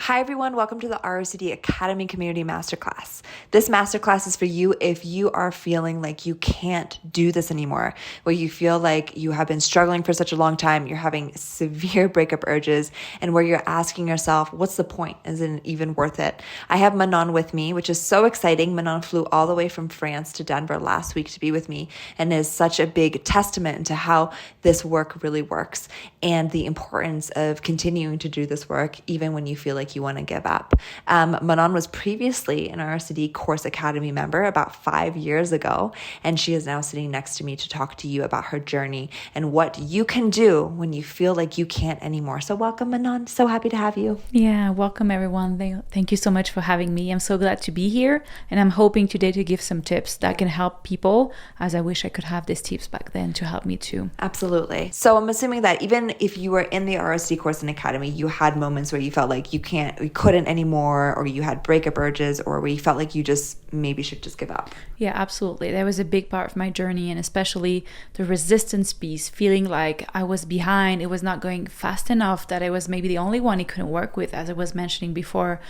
Hi everyone, welcome to the ROCD Academy Community Masterclass. This masterclass is for you if you are feeling like you can't do this anymore, where you feel like you have been struggling for such a long time, you're having severe breakup urges, and where you're asking yourself, what's the point? Is it even worth it? I have Manon with me, which is so exciting. Manon flew all the way from France to Denver last week to be with me and is such a big testament to how this work really works and the importance of continuing to do this work even when you feel like you want to give up. Manon was previously an ROCD Course Academy member about 5 years ago, and she is now sitting next to me to talk to you about her journey and what you can do when you feel like you can't anymore. So welcome, Manon. So happy to have you. Yeah, welcome everyone. Thank you so much for having me. I'm so glad to be here, and I'm hoping today to give some tips that can help people, as I wish I could have these tips back then to help me too. Absolutely. So I'm assuming that even if you were in the ROCD Course and Academy, you had moments where you felt like you couldn't anymore, or you had breakup urges, or where you felt like you just maybe should just give up. Yeah, absolutely. That was a big part of my journey, and especially the resistance piece, feeling like I was behind, it was not going fast enough, that I was maybe the only one he couldn't work with, as I was mentioning before.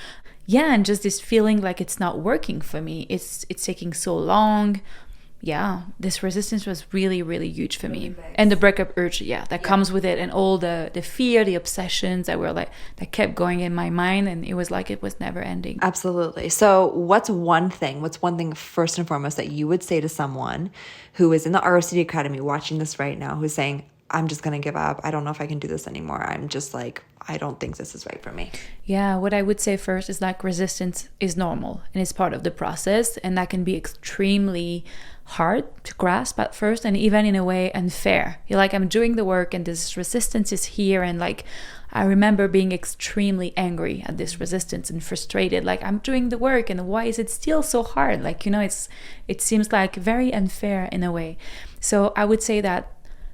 Yeah, and just this feeling like it's not working for me. It's taking so long. Yeah, this resistance was really, really huge for me. And the breakup urge, that comes with it, and all the fear, the obsessions that kept going in my mind, and it was like it was never ending. Absolutely. So what's one thing first and foremost that you would say to someone who is in the ROCD Academy watching this right now, who's saying, I'm just going to give up. I don't know if I can do this anymore. I'm just like, I don't think this is right for me. Yeah, what I would say first is like resistance is normal and it's part of the process, and that can be extremely hard to grasp at first, and even in a way unfair. You're like, I'm doing the work and this resistance is here, and like I remember being extremely angry at this resistance and frustrated, like I'm doing the work and why is it still so hard? Like, it seems like very unfair in a way. So I would say that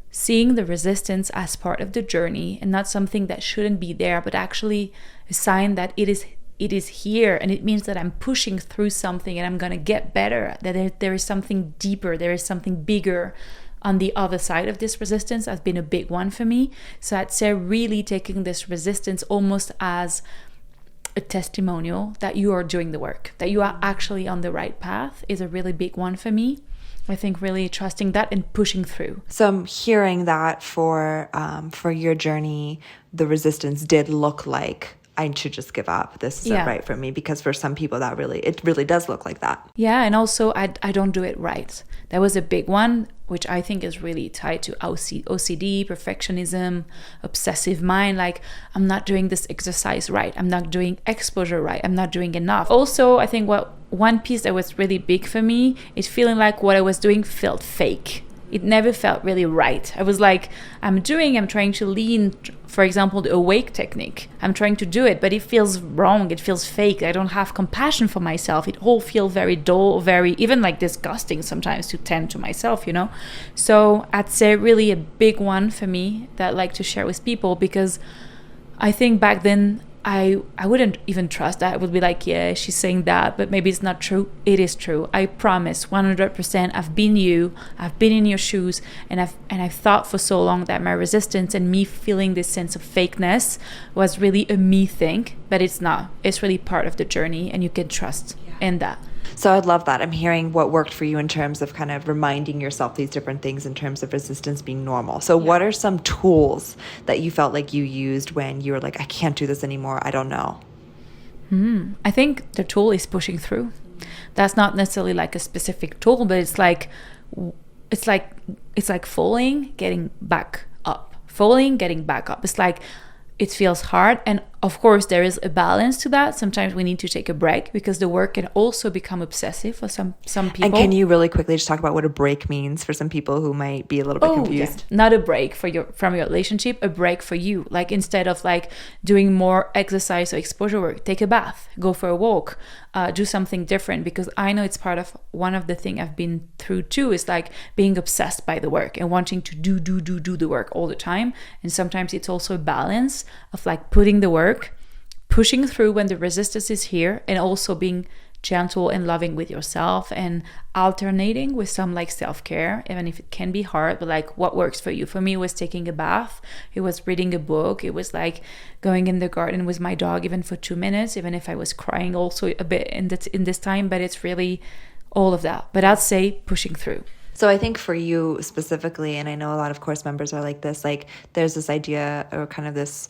seeing the resistance as part of the journey and not something that shouldn't be there, but actually a sign that it is here, and it means that I'm pushing through something and I'm going to get better, that there is something deeper, there is something bigger on the other side of this resistance has been a big one for me. So I'd say really taking this resistance almost as a testimonial that you are doing the work, that you are actually on the right path is a really big one for me. I think really trusting that and pushing through. So I'm hearing that for your journey, the resistance did look like I should just give up. This isn't right for me, because for some people it really does look like that. Yeah, and also I don't do it right. That was a big one, which I think is really tied to OCD, perfectionism, obsessive mind. Like, I'm not doing this exercise right. I'm not doing exposure right. I'm not doing enough. Also, I think one piece that was really big for me is feeling like what I was doing felt fake. It never felt really right. I was like, I'm trying to lean, for example, the Awake technique. I'm trying to do it, but it feels wrong. It feels fake. I don't have compassion for myself. It all feels very dull, very, even like disgusting sometimes to tend to myself, So I'd say really a big one for me that I'd like to share with people, because I think back then, I wouldn't even trust that. I would be like, yeah, she's saying that, but maybe it's not true. It is true. I promise 100%. I've been you. I've been in your shoes, and I've thought for so long that my resistance and me feeling this sense of fakeness was really a me thing, but it's not. It's really part of the journey, and you can trust in that. So I'd love that. I'm hearing what worked for you in terms of kind of reminding yourself these different things in terms of resistance being normal. So what are some tools that you felt like you used when you were like, I can't do this anymore, I don't know? I think the tool is pushing through. That's not necessarily like a specific tool, but it's like falling, getting back up. Falling, getting back up. It's like it feels hard, and of course there is a balance to that. Sometimes we need to take a break, because the work can also become obsessive for some people. And can you really quickly just talk about what a break means for some people who might be a little bit confused? Yeah. Not a break from your relationship, a break for you. Like, instead of like doing more exercise or exposure work, take a bath, go for a walk, do something different, because I know it's part of one of the things I've been through too, is like being obsessed by the work and wanting to do the work all the time. And sometimes it's also a balance of like putting the work, pushing through when the resistance is here, and also being gentle and loving with yourself, and alternating with some like self-care, even if it can be hard, but like what works for you. For me, it was taking a bath, it was reading a book, it was like going in the garden with my dog, even for 2 minutes, even if I was crying also a bit in this time. But it's really all of that. But I'd say pushing through. So I think for you specifically, and I know a lot of course members are like this, like there's this idea or kind of this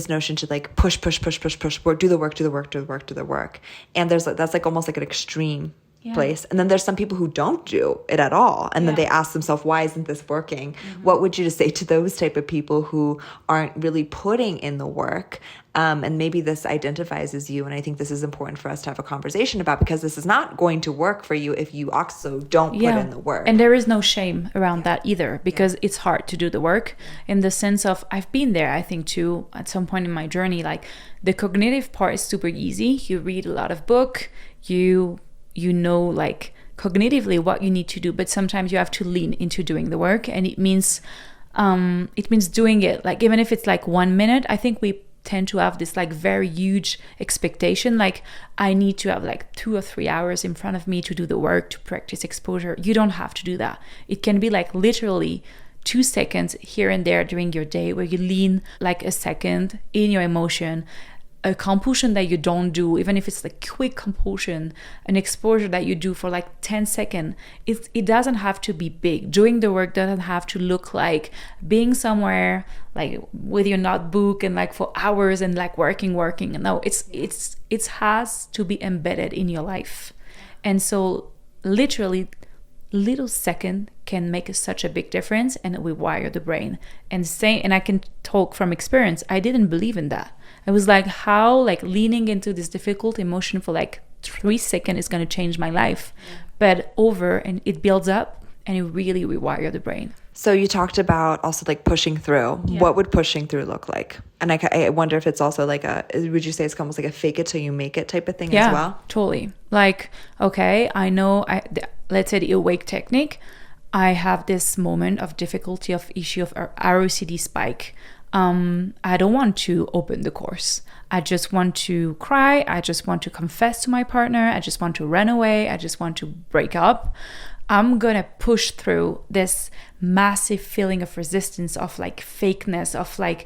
notion to like push, work, do the work. And that's like almost like an extreme place. And then there's some people who don't do it at all. And then they ask themselves, why isn't this working? What would you say to those type of people who aren't really putting in the work? And maybe this identifies as you. And I think this is important for us to have a conversation about, because this is not going to work for you if you also don't put in the work. And there is no shame around that either, because it's hard to do the work, in the sense of, I've been there, I think too, at some point in my journey. Like the cognitive part is super easy. You read a lot of book, you know like cognitively what you need to do, but sometimes you have to lean into doing the work. And it means doing it, like even if it's like 1 minute. I think we tend to have this like very huge expectation, like I need to have like 2 or 3 hours in front of me to do the work, to practice exposure. You don't have to do that. It can be like literally 2 seconds here and there during your day where you lean like a second in your emotion, a compulsion that you don't do, even if it's like quick compulsion, an exposure that you do for like 10 seconds. It doesn't have to be big. Doing the work doesn't have to look like being somewhere like with your notebook and like for hours and like working. No, it has to be embedded in your life. And so literally little second can make such a big difference and rewire the brain. And I can talk from experience, I didn't believe in that. I was like, how like leaning into this difficult emotion for like 3 seconds is going to change my life. But and it builds up and it really rewires the brain. So you talked about also like pushing through. What would pushing through look like? And I wonder if it's also like would you say it's almost like a fake it till you make it type of thing as well? Totally. Like, okay, I know let's say the Awake technique, I have this moment of difficulty of issue of ROCD spike. I don't want to open the course. I just want to cry. I just want to confess to my partner. I just want to run away. I just want to break up. I'm gonna push through this massive feeling of resistance, of like fakeness, of like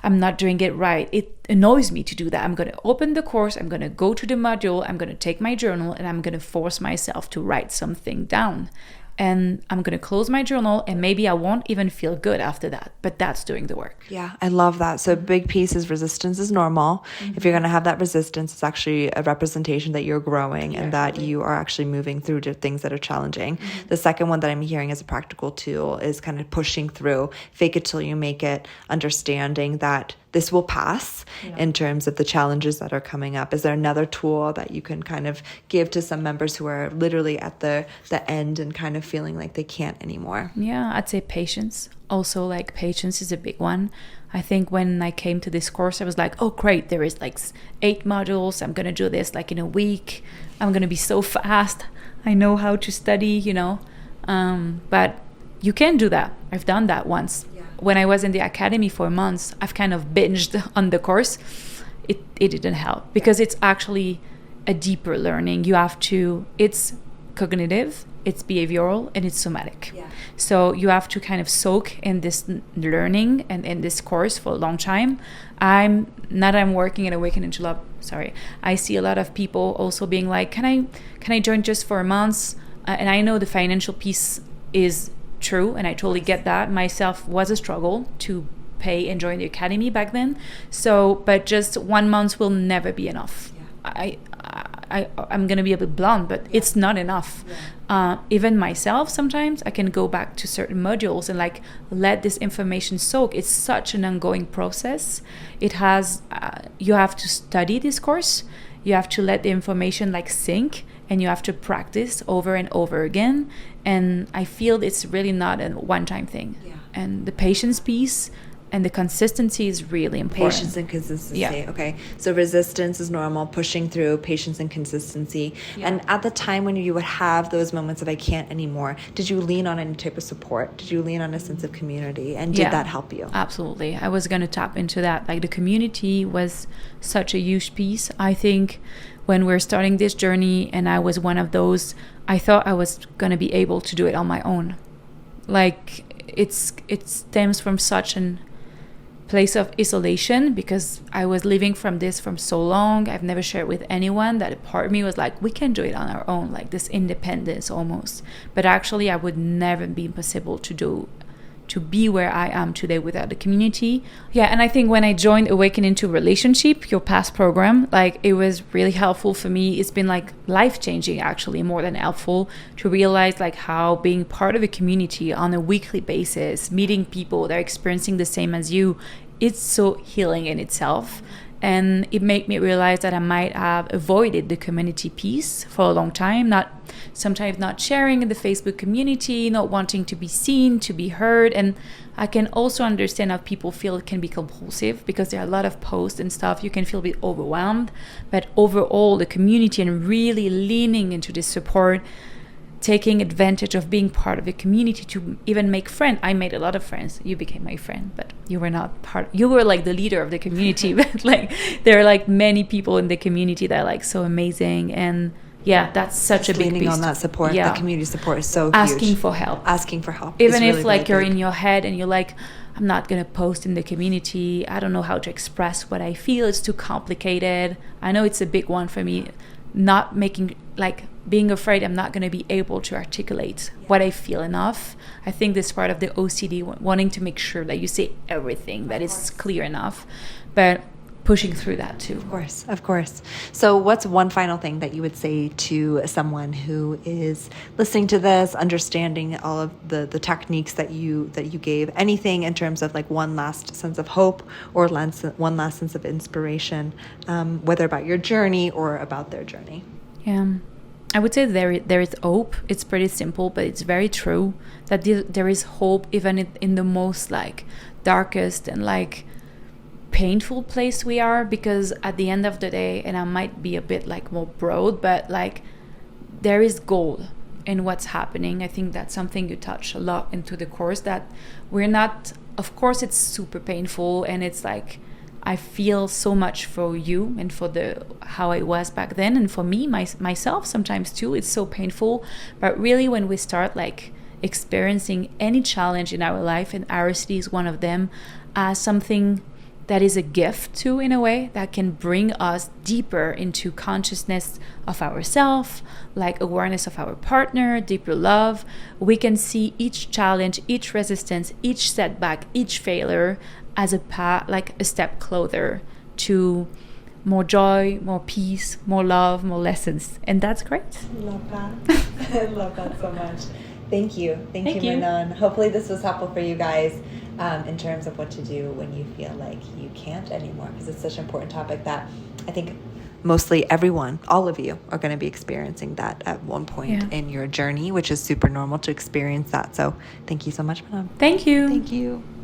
I'm not doing it right. It annoys me to do that. I'm gonna open the course. I'm gonna go to the module. I'm gonna take my journal and I'm gonna force myself to write something down. And I'm going to close my journal and maybe I won't even feel good after that, but that's doing the work. Yeah, I love that. So a big piece is resistance is normal. If you're going to have that resistance, it's actually a representation that you're growing and that you are actually moving through to things that are challenging. The second one that I'm hearing as a practical tool is kind of pushing through, fake it till you make it, understanding that this will pass in terms of the challenges that are coming up. Is there another tool that you can kind of give to some members who are literally at the end and kind of feeling like they can't anymore? Yeah, I'd say patience. Also, like patience is a big one. I think when I came to this course, I was like, oh, great, there is like 8 modules. I'm going to do this like in a week. I'm going to be so fast. I know how to study, but you can do that. I've done that once. When I was in the academy for months, I've kind of binged on the course. It didn't help because it's actually a deeper learning. It's cognitive, it's behavioral, and it's somatic. So you have to kind of soak in this learning and in this course for a long time. I'm working at Awaken into Love. I see a lot of people also being like, can I join just for a month? And I know the financial piece is true, and I totally get that. Myself was a struggle to pay and join the academy back then. So, but just 1 month will never be enough. I'm gonna be a bit blunt, but it's not enough. Even myself, sometimes I can go back to certain modules and like let this information soak. It's such an ongoing process. It has you have to study this course. You have to let the information like sink, and you have to practice over and over again. And I feel it's really not a one-time thing. And the patience piece And the consistency is really important. Patience and consistency. Yeah. Okay. So resistance is normal, pushing through, patience and consistency. Yeah. And at the time when you would have those moments of I can't anymore, did you lean on any type of support? Did you lean on a sense of community? And did that help you? Absolutely. I was going to tap into that. Like the community was such a huge piece. I think when we're starting this journey and I was one of those, I thought I was going to be able to do it on my own. Like it stems from such an place of isolation because I was living from this from so long. I've never shared with anyone that a part of me was like, we can do it on our own, like this independence almost. But actually I would never be possible to be where I am today without the community. Yeah, and I think when I joined Awaken into Relationship, your past program, like it was really helpful for me. It's been like life-changing actually, more than helpful, to realize like how being part of a community on a weekly basis, meeting people that are experiencing the same as you, it's so healing in itself. And it made me realize that I might have avoided the community piece for a long time, sometimes not sharing in the Facebook community, not wanting to be seen, to be heard. And I can also understand how people feel it can be compulsive because there are a lot of posts and stuff. You can feel a bit overwhelmed. But overall, the community and really leaning into this support, taking advantage of being part of a community to even make friends. I made a lot of friends. You became my friend, but you were not you were like the leader of the community. But like there are like many people in the community that are like so amazing. And yeah, that's such Just a big leaning piece. on that support. Yeah. The community support is so Asking huge. for help. Asking for help. Even is if really, like really you're big. in your head and you're like, I'm not going to post in the community. I don't know how to express what I feel. It's too complicated. I know it's a big one for me. Not making, like being afraid I'm not going to be able to articulate what I feel enough. I think this part of the OCD, wanting to make sure that you say everything that is clear enough, but pushing through that too. Of course. So what's one final thing that you would say to someone who is listening to this, understanding all of the techniques that you gave, anything in terms of like one last sense of hope or one last sense of inspiration, whether about your journey or about their journey? Yeah. I would say there is hope. It's pretty simple, but it's very true that there is hope even in the most like darkest and like painful place we are, because at the end of the day, and I might be a bit like more broad, but like there is gold in what's happening. I think that's something you touch a lot into the course, that we're not, of course it's super painful and it's like I feel so much for you and for how I was back then, and for me myself sometimes too. It's so painful, but really when we start like experiencing any challenge in our life, and ROCD is one of them, as something that is a gift too, in a way, that can bring us deeper into consciousness of ourselves, like awareness of our partner, deeper love. We can see each challenge, each resistance, each setback, each failure as a path, like a step closer to more joy, more peace, more love, more lessons. And that's great. Love that. I love that so much. Thank you. Thank you, Manon. Hopefully this was helpful for you guys in terms of what to do when you feel like you can't anymore, because it's such an important topic that I think mostly everyone, all of you, are going to be experiencing that at one point in your journey, which is super normal to experience that. So thank you so much, Manon. Thank you. Thank you.